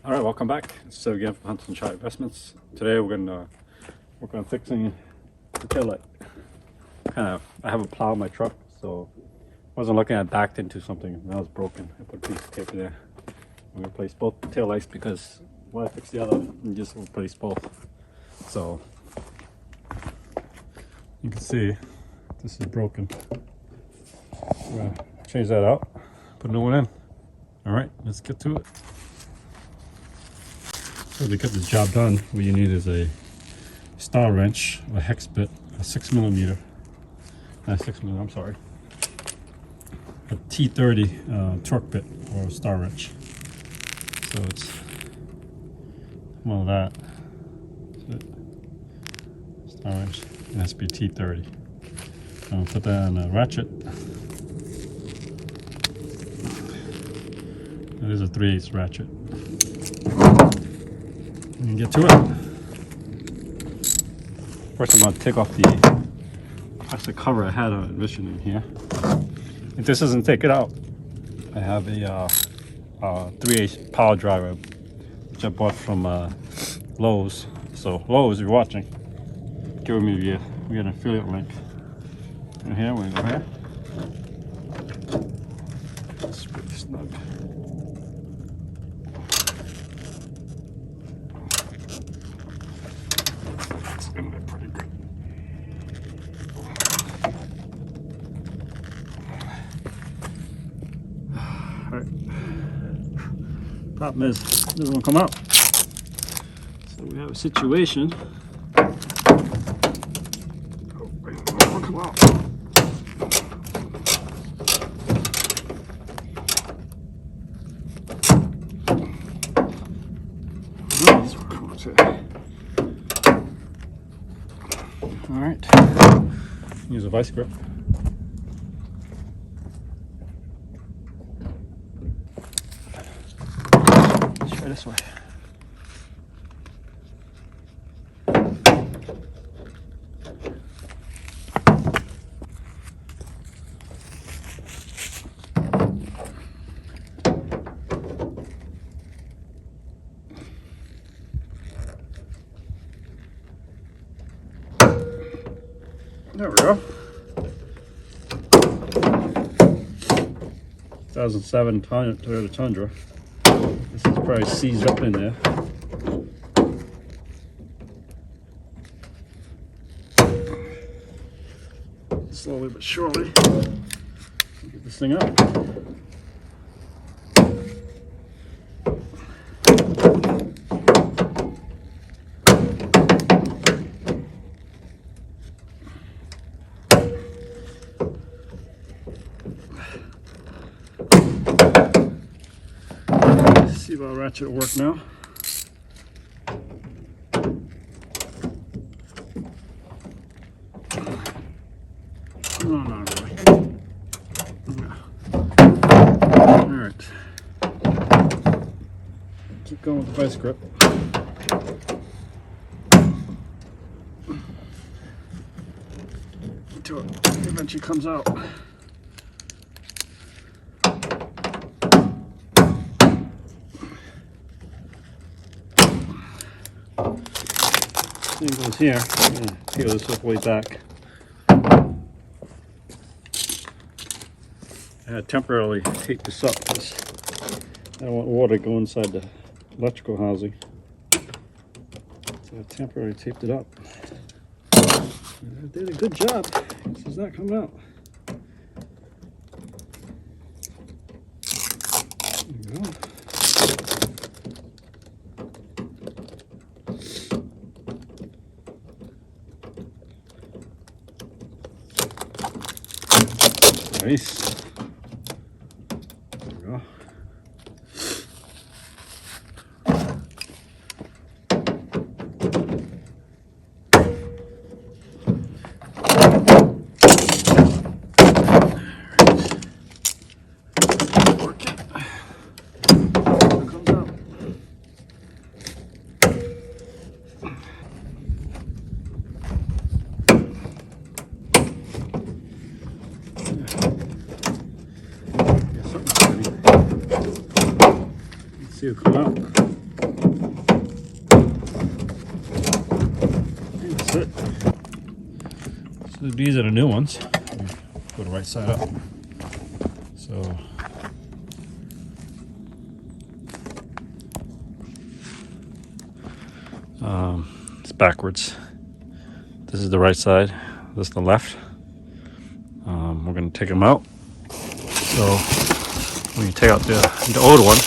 All right, welcome back. So again from Hunter and Chavy Investments. Today we're gonna work on fixing the taillight. I have a plow in my truck, so I wasn't looking at backed into something. Now it's broken. I put a piece of tape there. I'm gonna replace both taillights because when I fix the other, you just replace both. So you can see this is broken. I'm gonna change that out, put a new one in. All right, let's get to it. So to get the job done, what you need is a star wrench, a hex bit, a 6mm, I'm sorry, a T30 torque bit or a star wrench. So it's one of that. Star wrench. It has to be T30. I'm gonna put that on a ratchet. That is a 3/8 ratchet. And get to it. First, I'm going to take off the plastic cover I had on it in here. If this doesn't take it out, I have a 3/8 power driver, which I bought from Lowe's. So Lowe's, if you're watching, give me an affiliate link. And here, we're going to go here. It's pretty snug. Pretty good. Alright. Problem is, it doesn't want to come out. So we have a situation. Oh, wait, it doesn't want to come out. All right, use a vice grip. Let's try this way. There we go. 2007 Toyota Tundra. This is probably seized up in there. Slowly but surely, get this thing out. See if our ratchet will work now. No, not really. No. All right. Keep going with the vice grip. Until it eventually comes out. Same goes here. I'm going to peel this all the way back. I had temporarily taped this up because I don't want water to go inside the electrical housing. So I temporarily taped it up. And I did a good job. This is not coming out. There we go. Nice. There we go. Work it. Here it comes out. See it come out. That's it. So these are the new ones. Go the right side up. So it's backwards. This is the right side. This is the left. We're gonna take them out. So when you take out the old one,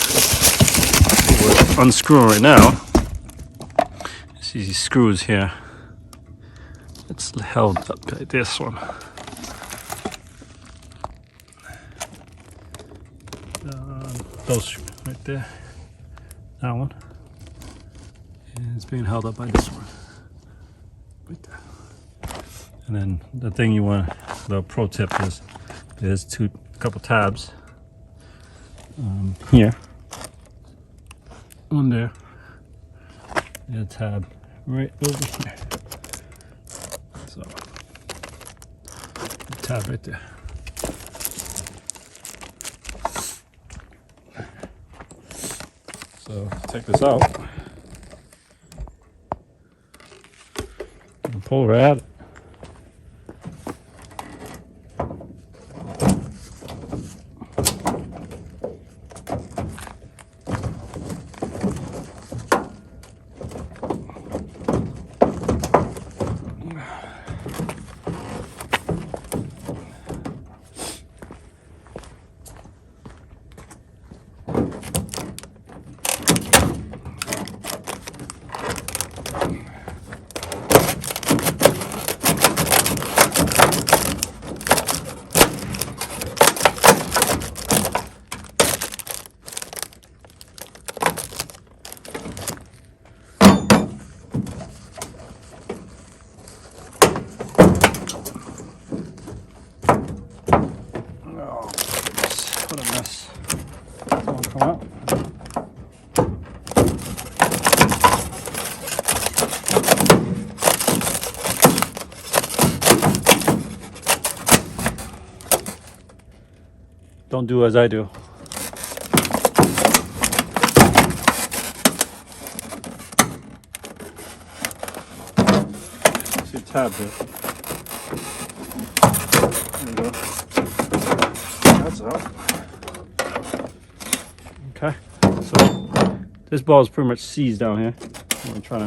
we're unscrewing right now. See these screws here. It's held up by this one. Those right there. That one. And it's being held up by this one. Right there. And then the thing you want, the pro tip is there's a couple tabs here. On there. And a tab right over here. So, tab right there. So, take this out. And pull right at it. What a mess. This one come out. Don't do as I do. See a tab there. There you go. That's out. Okay, so this ball is pretty much seized down here. I'm gonna try to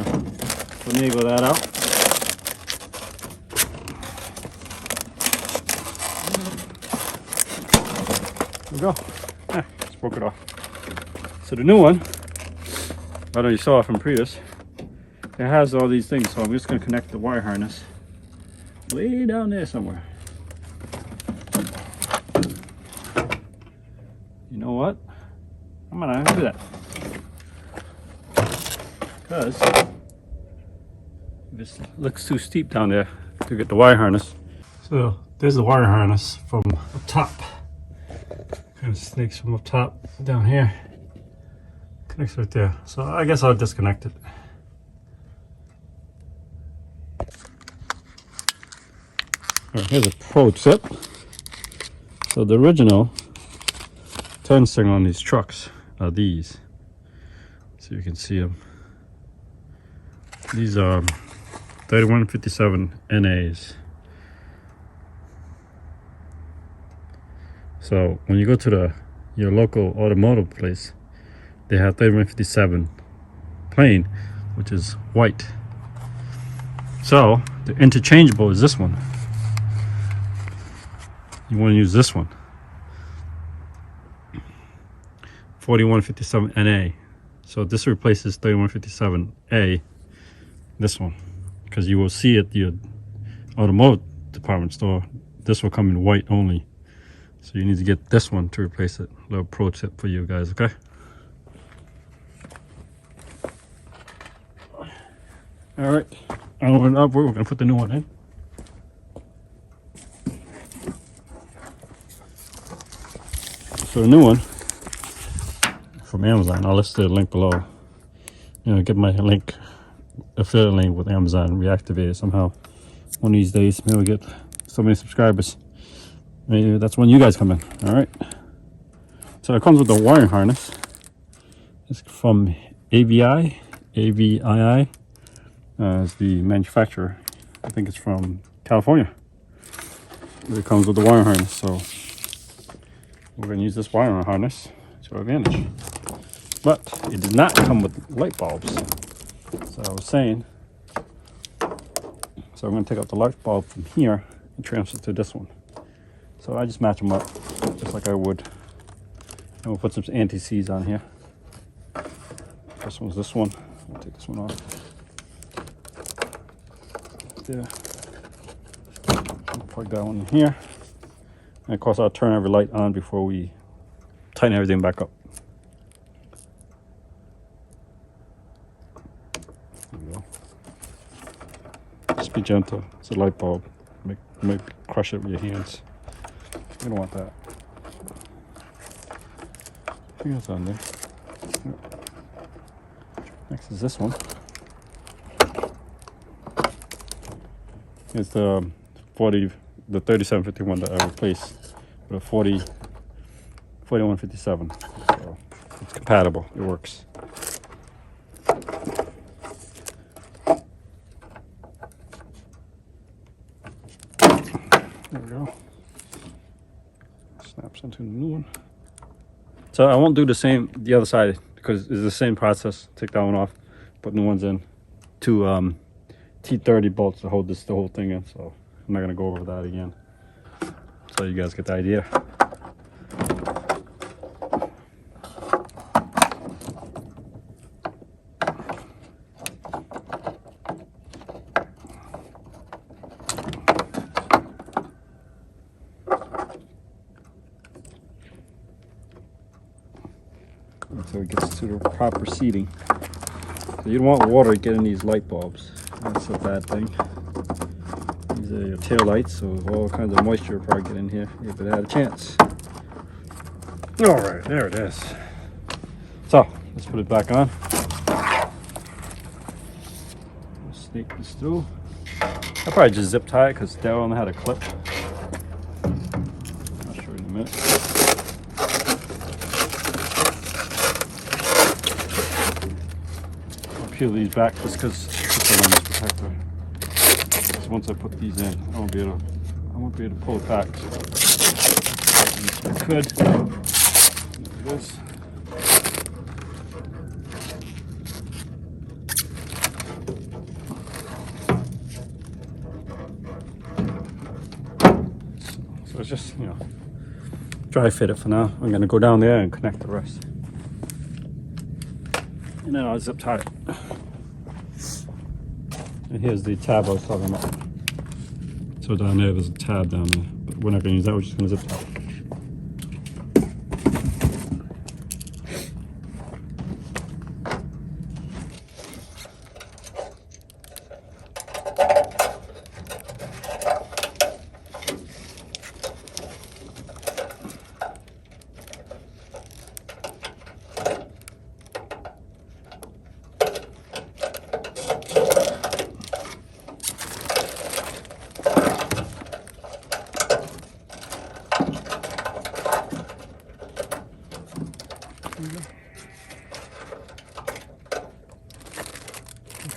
finagle that out. There we go. Just broke it off. So the new one, I know you saw it from previous, it has all these things, so I'm just gonna connect the wire harness way down there somewhere. You know what? I'm gonna do that because this looks too steep down there to get the wire harness. So there's the wire harness from up top. Kind of snakes from up top down here. Connects right there. So I guess I'll disconnect it. Alright, here's a pro tip. So the original turn signal on these trucks are these, so you can see them. These are 3157 NAs. So when you go to your local automotive place, they have 3157 plain, which is white. So the interchangeable is this one. You want to use this one. 4157 NA. So this replaces 3157A, this one, because you will see at your automotive department store, this will come in white only. So you need to get this one to replace it. A little pro tip for you guys, okay? All right, we're gonna put the new one in. So the new one from Amazon, I'll list the link below. You know, get my link, affiliate link with Amazon reactivated somehow. One of these days, maybe we'll get so many subscribers. Maybe that's when you guys come in. All right. So it comes with the wiring harness. It's from AVI is the manufacturer. I think it's from California. It comes with the wiring harness, so we're going to use this wiring harness to our advantage. But it did not come with light bulbs. So I was saying, so I'm going to take out the light bulb from here and transfer it to this one. So I just match them up just like I would. And we'll put some anti-seize on here. This one's this one. I'll take this one off. There. Plug that one in here. And of course I'll turn every light on before we tighten everything back up. There we go. Just be gentle. It's a light bulb. Make crush it with your hands. You don't want that. I think that's on there. Next is this one. It's the 3751 that I replaced with a 4157. So it's compatible. It works. There we go. Snaps into the new one. So I won't do the other side because it's the same process. Take that one off, put new ones in. Two T30 bolts to hold the whole thing in. So I'm not gonna go over that again. So you guys get the idea. Until it gets to the proper seating. So you don't want water getting these light bulbs. That's a bad thing. These are your tail lights, so all kinds of moisture will probably get in here if it had a chance. All right, there it is. So let's put it back on. Snake this through. I'll probably just zip tie it because that one had a clip. I'll show you in a minute. Peel these back just because it's a lens protector. So once I put these in, I won't be able to pull it back. So I could. There it is. So it's just, dry fit it for now. I'm gonna go down there and connect the rest. And then I'll zip tie it. And here's the tab I was talking about. So down there's a tab down there. But we're not going to use that, we're just going to zip tie it.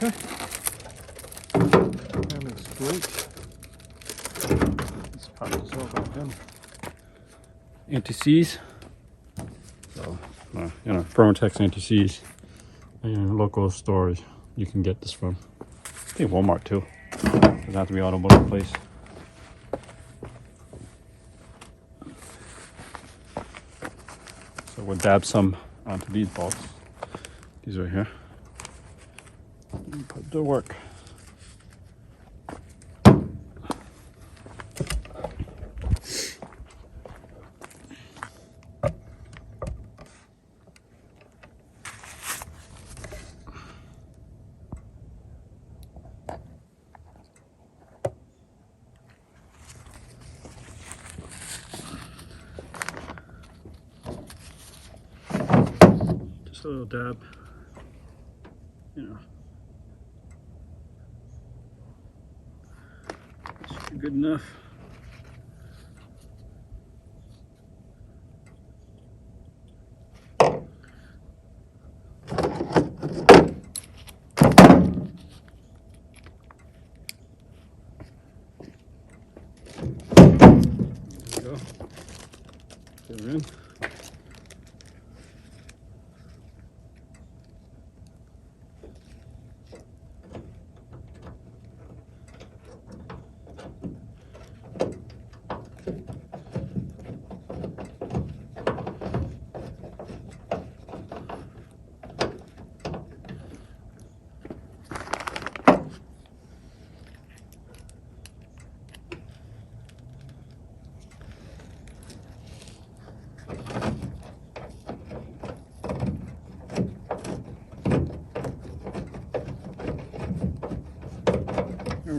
Okay. That looks great. Let's pop this over again. Anti-seize. So, Permatex anti-seize. And local stores you can get this from. I think Walmart too. Doesn't have to be all over the place. So we'll dab some onto these bolts. These right here. And put it to work. Just a little dab, should be good enough.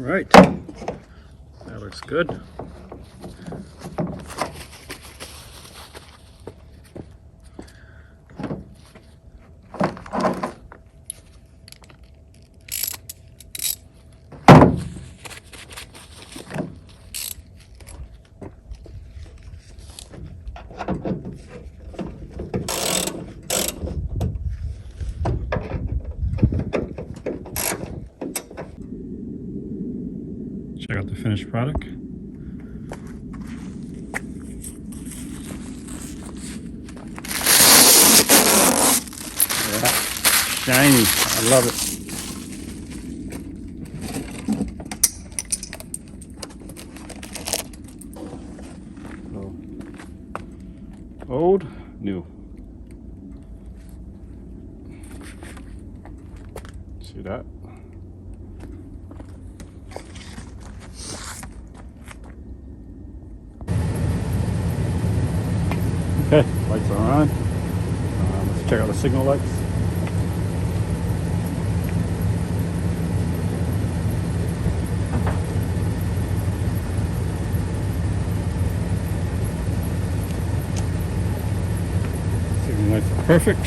right, that looks good. Check out the finished product. Yeah, shiny. I love it. So, old, new. See that? Okay, lights are on. Let's check out the signal lights. Signal lights are perfect.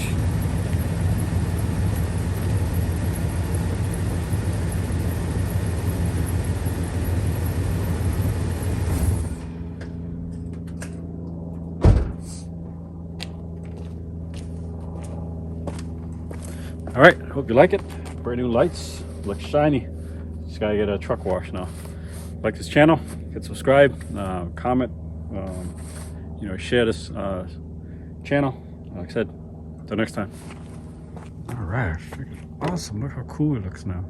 All right, hope you like it. Brand new lights, looks shiny. Just gotta get a truck wash now. Like this channel, hit subscribe, comment, share this channel. Like I said, until next time. All right, awesome. Look how cool it looks now.